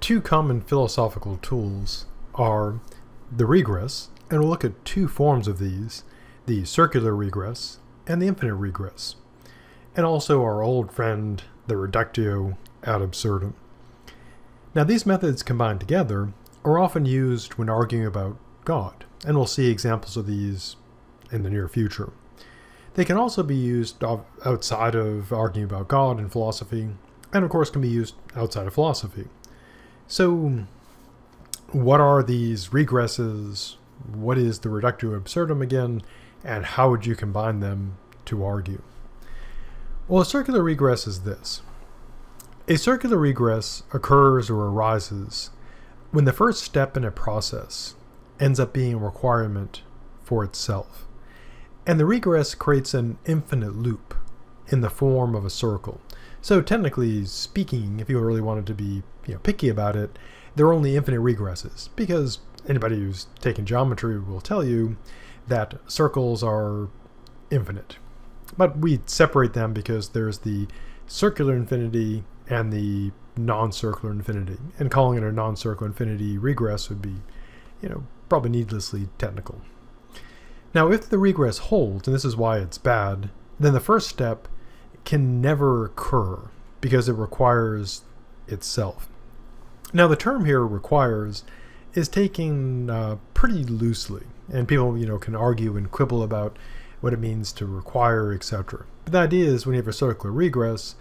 two common philosophical tools are the regress, and we'll look at two forms of these, the circular regress and the infinite regress, and also our old friend, the Reductio ad Absurdum. Now, these methods combined together are often used when arguing about God, and we'll see examples of these in the near future. They can also be used outside of arguing about God in philosophy, and of course can be used outside of philosophy. So, what are these regresses? What is the Reductio Absurdum again? And how would you combine them to argue? Well, a circular regress is this. A circular regress occurs or arises when the first step in a process ends up being a requirement for itself. And the regress creates an infinite loop in the form of a circle. So technically speaking, if you really wanted to be picky about it, there are only infinite regresses, because anybody who's taken geometry will tell you that circles are infinite. But we separate them because there's the circular infinity and the non-circular infinity. And calling it a non-circular infinity regress would be, probably needlessly technical. Now, if the regress holds, and this is why it's bad, then the first step can never occur because it requires itself. Now, the term here requires is taken pretty loosely, and people can argue and quibble about what it means to require, etc. But the idea is when you have a circular regress,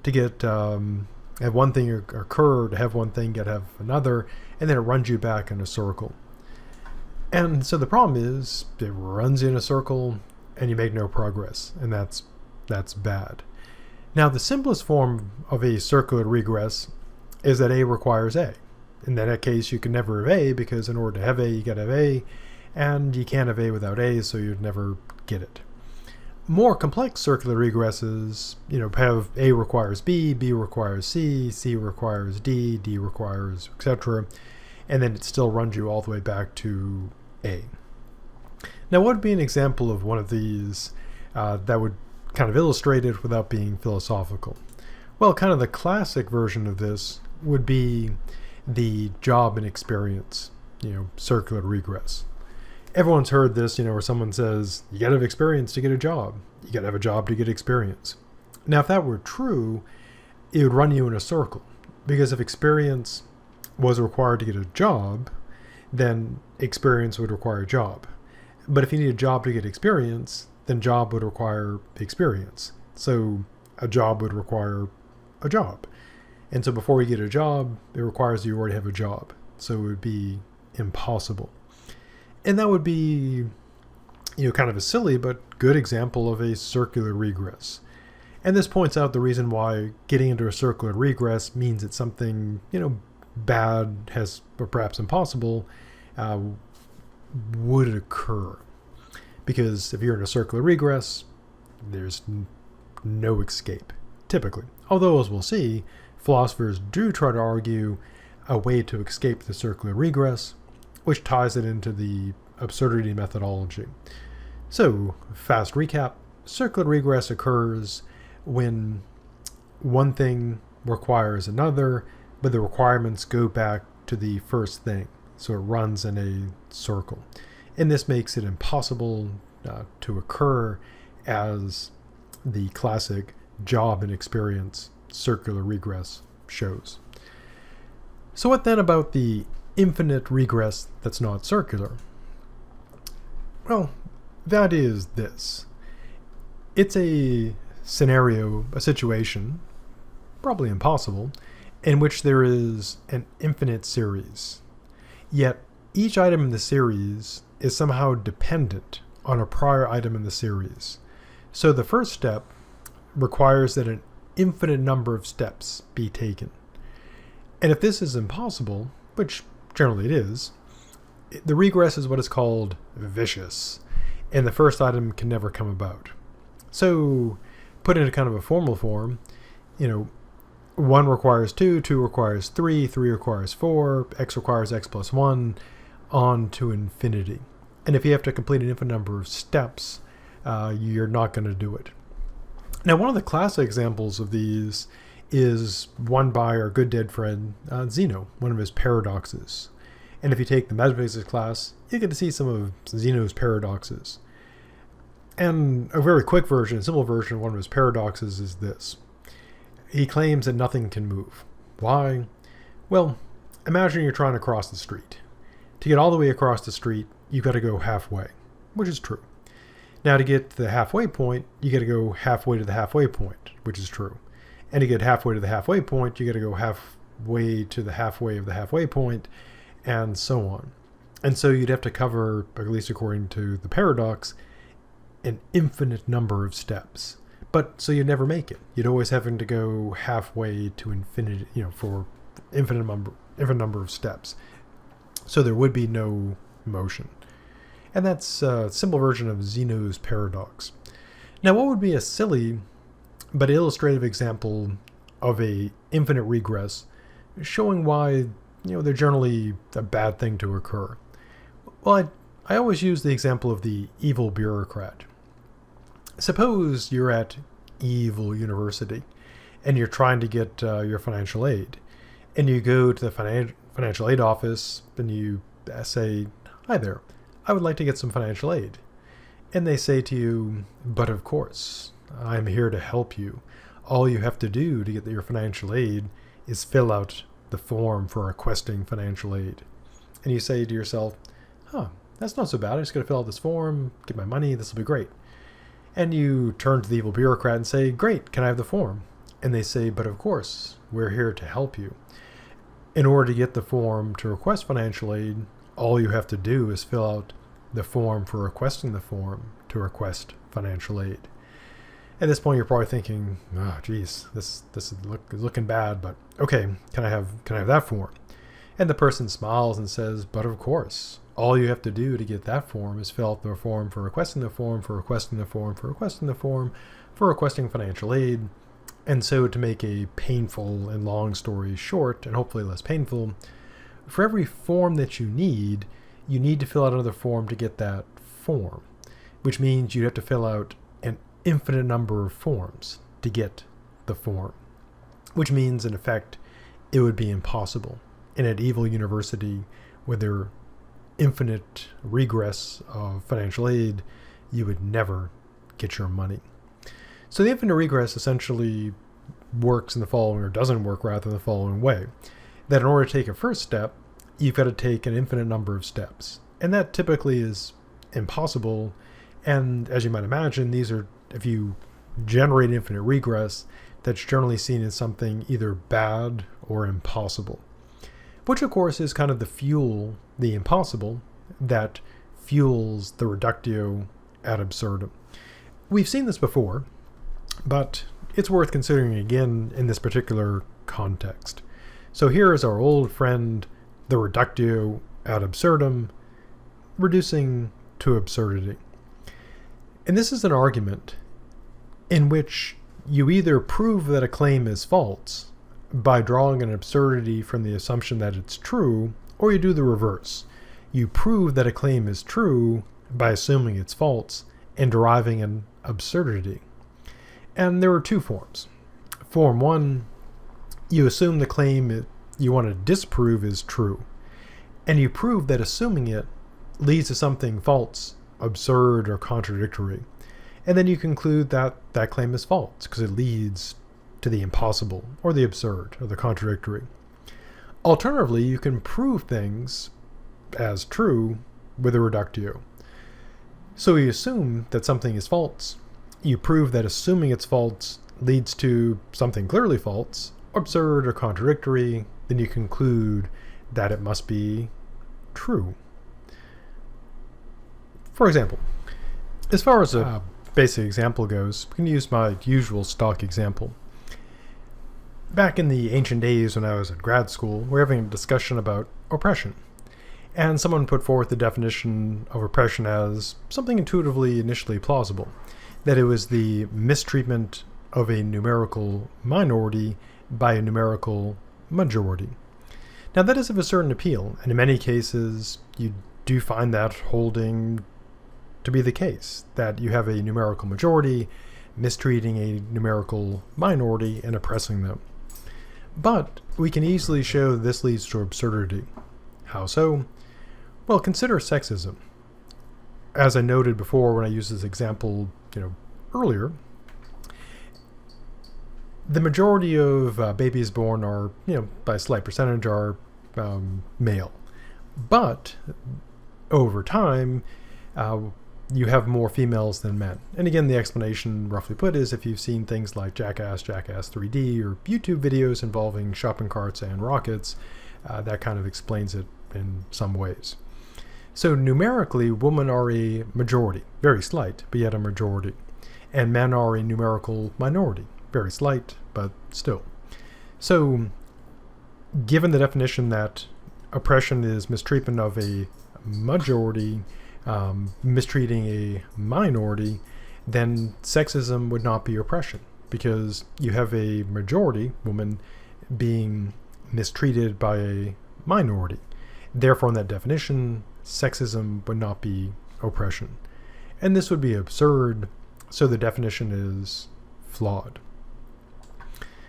to get have one thing occur, to have one thing, get have another, and then it runs you back in a circle. And so the problem is it runs you in a circle and you make no progress, and that's bad. Now, the simplest form of a circular regress is that A requires A. In that case, you can never have A, because in order to have A, you got to have A, and you can't have A without A, so you'd never get it. More complex circular regresses, have A requires B, B requires C, C requires D, D requires, etc., and then it still runs you all the way back to A. Now, what would be an example of one of these that would kind of illustrate it without being philosophical? Well, kind of the classic version of this would be the job and experience, circular regress. Everyone's heard this, where someone says, you gotta have experience to get a job. You gotta have a job to get experience. Now, if that were true, it would run you in a circle, because if experience was required to get a job, then experience would require a job. But if you need a job to get experience, then job would require experience. So a job would require a job. And so before you get a job, it requires you already have a job. So it would be impossible. And that would be, kind of a silly but good example of a circular regress. And this points out the reason why getting into a circular regress means it's something, bad, or perhaps impossible, would occur. Because if you're in a circular regress, there's no escape, typically. Although, as we'll see, philosophers do try to argue a way to escape the circular regress, which ties it into the absurdity methodology. So, fast recap, circular regress occurs when one thing requires another, but the requirements go back to the first thing. So it runs in a circle. And this makes it impossible to occur, as the classic job and experience circular regress shows. So what then about the infinite regress that's not circular? Well, the idea is this. It's a scenario, a situation, probably impossible, in which there is an infinite series. Yet each item in the series is somehow dependent on a prior item in the series. So the first step requires that an infinite number of steps be taken. And if this is impossible, which generally it is, the regress is what is called vicious, and the first item can never come about. So, put into kind of a formal form, 1 requires 2, 2 requires 3, 3 requires 4, x requires x plus 1, on to infinity. And if you have to complete an infinite number of steps, you're not going to do it. Now, one of the classic examples of these is one by our good dead friend Zeno, one of his paradoxes. And if you take the metaphysics class, you get to see some of Zeno's paradoxes. And a very quick version, simple version of one of his paradoxes is this. He claims that nothing can move. Why? Well, imagine you're trying to cross the street. To get all the way across the street, you've got to go halfway, which is true. Now, to get to the halfway point, you got to go halfway to the halfway point, which is true. And to get halfway to the halfway point, you got to go halfway to the halfway of the halfway point, and so on. And so you'd have to cover, at least according to the paradox, an infinite number of steps. But so you'd never make it. You'd always having to go halfway to infinity, for infinite number of steps. So there would be no motion. And that's a simple version of Zeno's paradox. Now, what would be a silly but illustrative example of a infinite regress showing why they're generally a bad thing to occur? Well, I always use the example of the evil bureaucrat. Suppose you're at evil university and you're trying to get your financial aid, and you go to the financial aid office and you say, "Hi there, I would like to get some financial aid." And they say to you, "But of course, I'm here to help you. All you have to do to get your financial aid is fill out the form for requesting financial aid." And you say to yourself, that's not so bad. I just got to fill out this form, get my money, this will be great. And you turn to the evil bureaucrat and say, "Great, can I have the form?" And they say, "But of course, we're here to help you. In order to get the form to request financial aid, all you have to do is fill out the form for requesting the form to request financial aid." At this point, you're probably thinking, geez, this is looking bad, but okay, can I have that form? And the person smiles and says, "But of course, all you have to do to get that form is fill out the form for requesting the form for requesting the form for requesting the form for requesting financial aid." And so, to make a painful and long story short, and hopefully less painful, for every form that you need to fill out another form to get that form, which means you have to fill out an infinite number of forms to get the form, which means, in effect, it would be impossible. In an evil university with their infinite regress of financial aid, you would never get your money. So the infinite regress essentially works in the following, or doesn't work rather, in the following way. That in order to take a first step, you've got to take an infinite number of steps. And that typically is impossible. And as you might imagine, these are, if you generate infinite regress, that's generally seen as something either bad or impossible. Which, of course, is kind of the impossible, that fuels the Reductio ad Absurdum. We've seen this before, but it's worth considering again in this particular context. So here is our old friend, the Reductio ad Absurdum, reducing to absurdity. And this is an argument in which you either prove that a claim is false by drawing an absurdity from the assumption that it's true, or you do the reverse. You prove that a claim is true by assuming it's false and deriving an absurdity. And there are two forms. Form one, you assume the claim you want to disprove is true, and you prove that assuming it leads to something false, absurd, or contradictory. And then you conclude that that claim is false because it leads to the impossible, or the absurd, or the contradictory. Alternatively, you can prove things as true with a reductio. So you assume that something is false. You prove that assuming it's false leads to something clearly false, absurd, or contradictory. Then you conclude that it must be true. For example, as far as a basic example goes, we can use my usual stock example. Back in the ancient days when I was at grad school, we were having a discussion about oppression. And someone put forth the definition of oppression as something intuitively initially plausible, that it was the mistreatment of a numerical minority by a numerical majority. Now that is of a certain appeal, and in many cases you do find that holding to be the case, that you have a numerical majority mistreating a numerical minority and oppressing them. But we can easily show this leads to absurdity. How so? Well, consider sexism. As I noted before when I used this example, earlier, the majority of babies born are, by a slight percentage, are male. But over time, you have more females than men. And again, the explanation, roughly put, is if you've seen things like Jackass 3D, or YouTube videos involving shopping carts and rockets, that kind of explains it in some ways. So numerically, women are a majority, very slight, but yet a majority. And men are a numerical minority, very slight, but still. So given the definition that oppression is mistreatment of a majority, mistreating a minority, then sexism would not be oppression, because you have a majority, woman, being mistreated by a minority. Therefore, in that definition, sexism would not be oppression. And this would be absurd, so the definition is flawed.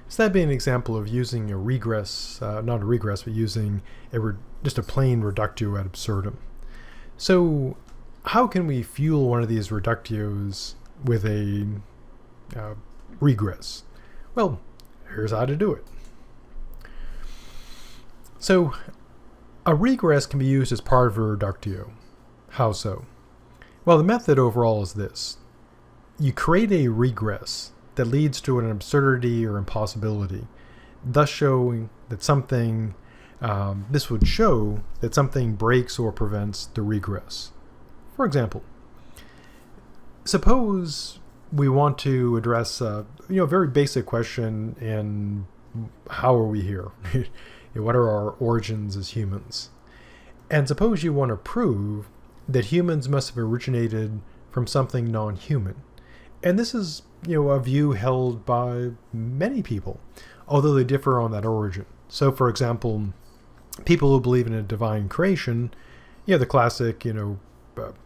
So that'd be an example of using a regress, not a regress, but using just a plain reductio ad absurdum. So how can we fuel one of these reductios with a regress? Well, here's how to do it. So a regress can be used as part of a reductio. How so? Well, the method overall is this. You create a regress that leads to an absurdity or impossibility, thus showing that something, this would show that something breaks or prevents the regress. For example, suppose we want to address a very basic question in how are we here? What are our origins as humans? And suppose you want to prove that humans must have originated from something non-human. And this is, a view held by many people, although they differ on that origin. So, for example, people who believe in a divine creation, the classic,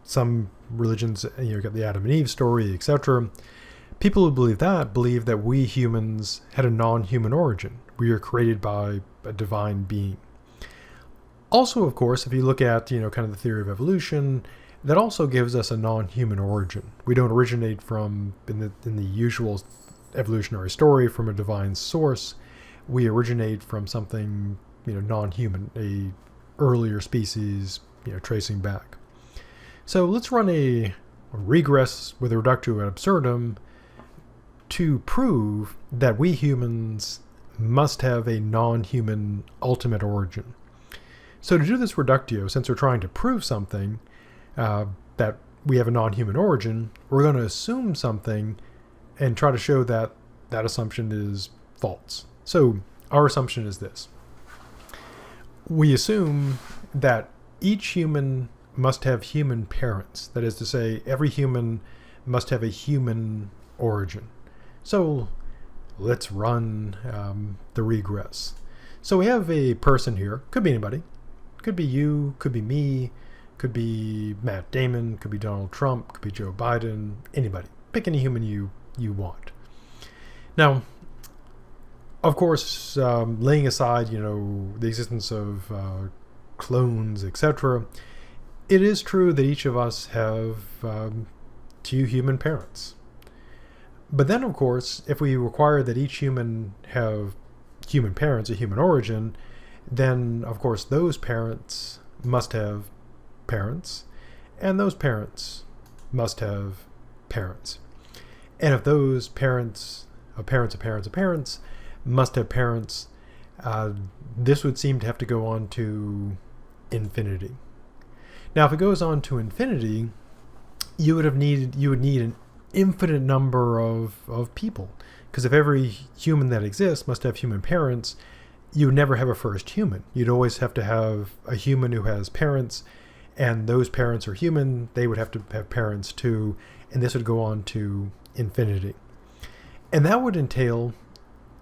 some religions, got the Adam and Eve story, etc. People who believe that we humans had a non-human origin. We are created by a divine being. Also, of course, if you look at, kind of the theory of evolution, that also gives us a non-human origin. We don't originate from, in the usual evolutionary story, from a divine source. We originate from something, non-human, a earlier species, tracing back. So let's run a regress with a reductio ad absurdum to prove that we humans must have a non-human ultimate origin. So to do this reductio, since we're trying to prove something, that we have a non-human origin, we're going to assume something and try to show that that assumption is false. So our assumption is this. We assume that each human must have human parents. That is to say, every human must have a human origin. So let's run the regress. So we have a person here. Could be anybody. Could be you, could be me, could be Matt Damon, could be Donald Trump, could be Joe Biden, anybody. Pick any human you want. Now, of course, laying aside, the existence of clones, etc., it is true that each of us have two human parents. But then, of course, if we require that each human have human parents, a human origin, then, of course, those parents must have parents, and those parents must have parents. And if those parents of parents of parents of parents must have parents, this would seem to have to go on to infinity. Now, if it goes on to infinity, you would need an infinite number of people, because if every human that exists must have human parents, you would never have a first human. You'd always have to have a human who has parents, and those parents are human. They would have to have parents too, and this would go on to infinity. And that would entail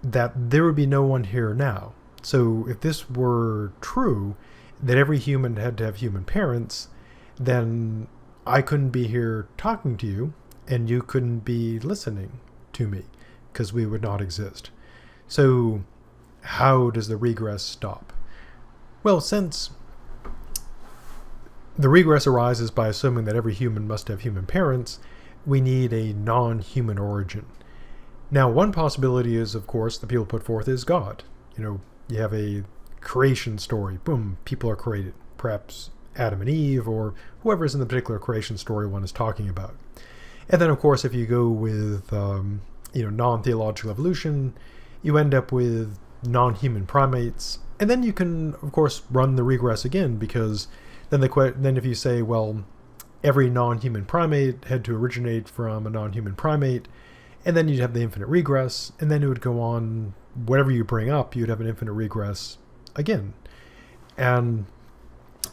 that there would be no one here now. So if this were true, that every human had to have human parents, then I couldn't be here talking to you, and you couldn't be listening to me, because we would not exist. So how does the regress stop? Well, since the regress arises by assuming that every human must have human parents, we need a non-human origin. Now, one possibility is, of course, that people put forth is God. You have a creation story. Boom, people are created. Perhaps Adam and Eve, or whoever's in the particular creation story one is talking about. And then, of course, if you go with non-theological evolution, you end up with non-human primates. And then you can, of course, run the regress again, because then if you say, well, every non-human primate had to originate from a non-human primate, and then you'd have the infinite regress, and then it would go on, whatever you bring up, you'd have an infinite regress again. And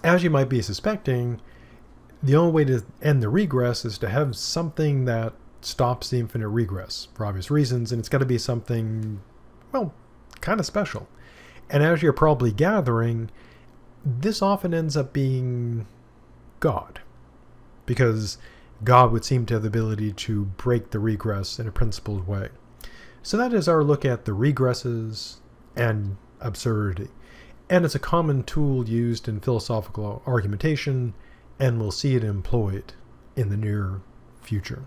as you might be suspecting, the only way to end the regress is to have something that stops the infinite regress, for obvious reasons, and it's got to be something, well, kind of special. And as you're probably gathering, this often ends up being God, because God would seem to have the ability to break the regress in a principled way. So that is our look at the regresses and absurdity. And it's a common tool used in philosophical argumentation, and we'll see it employed in the near future.